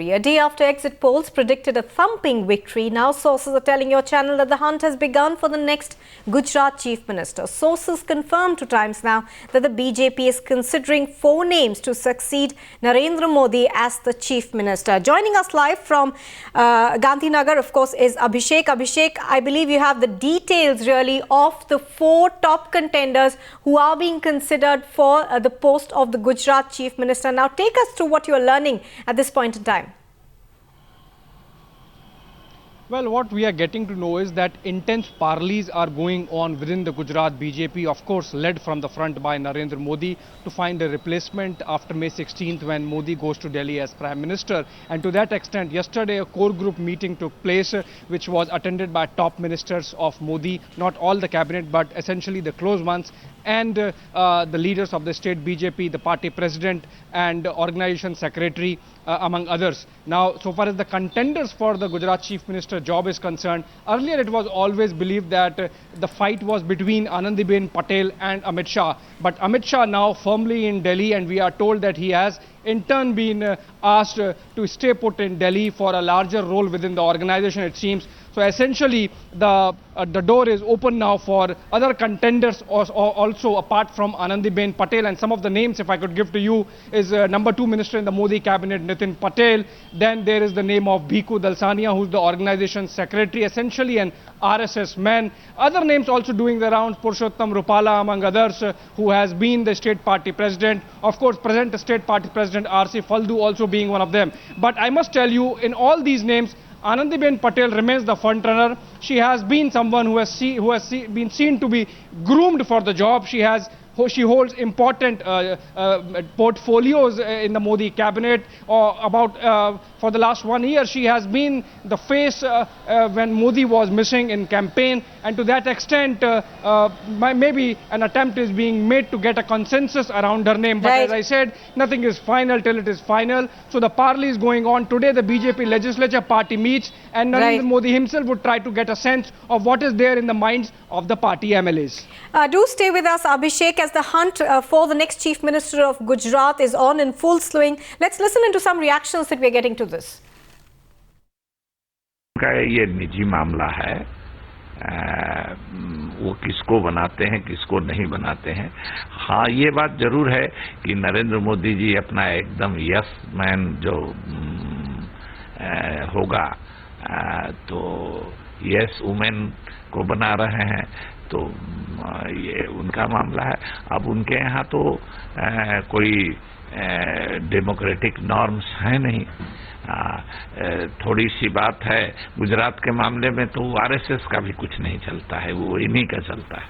A day after exit polls predicted a thumping victory, now sources are telling your channel that the hunt has begun for the next Gujarat Chief Minister. Sources confirmed to Times Now that the BJP is considering 4 names to succeed Narendra Modi as the Chief Minister. Joining us live from Gandhinagar, of course, is Abhishek. Abhishek, I believe you have the details really of the 4 top contenders who are being considered for the post of the Gujarat Chief Minister. Now take us through what you are learning at this point in time. Well, what we are getting to know is that intense parleys are going on within the Gujarat BJP, of course led from the front by Narendra Modi, to find a replacement after May 16th when Modi goes to Delhi as Prime Minister. And to that extent, yesterday a core group meeting took place which was attended by top ministers of Modi, not all the cabinet but essentially the close ones, and the leaders of the state BJP, the party president and organization secretary, among others. Now, so far as the contenders for the Gujarat Chief Minister job is concerned, earlier it was always believed that the fight was between Anandiben Patel and Amit Shah. But Amit Shah now firmly in Delhi, and we are told that he has in turn been asked to stay put in Delhi for a larger role within the organization, it seems. So essentially the door is open now for other contenders also apart from Anandiben Patel. And some of the names, if I could give to you, is number 2 minister in the Modi cabinet, Nitin Patel. Then there is the name of Bhikkhu Dalsania, who's the organization secretary, essentially an RSS man. Other names also doing the rounds, Purushottam Rupala among others, who has been the state party president. Of course, present state party president R.C. Faldu also being one of them. But I must tell you, in all these names, Anandiben Patel remains the front runner. She has been someone who has been seen to be groomed for the job. She holds important portfolios in the Modi cabinet. For the last 1 year, she has been the face when Modi was missing in campaign. And to that extent, maybe an attempt is being made to get a consensus around her name. But right, as I said, nothing is final till it is final. So the parley is going on. Today, the BJP legislature party meets, and Narendra Modi himself would try to get a sense of what is there in the minds of the party MLAs. Do stay with us, Abhishek, as the hunt for the next Chief Minister of Gujarat is on in full swing. Let's listen into some reactions that we're getting to this. ये निजी मामला है, वो किसको बनाते हैं किसको नहीं बनाते हैं। हाँ, ये बात जरूर है कि नरेंद्र मोदी जी अपना एकदम यस मैन जो होगा तो यस वुमेन को बना रहे हैं, तो ये उनका मामला है। अब उनके यहाँ तो कोई डेमोक्रेटिक नॉर्म्स है नहीं। थोड़ी सी बात है, गुजरात के मामले में तो आरएसएस का भी कुछ नहीं चलता है, वो इन्हीं का चलता है।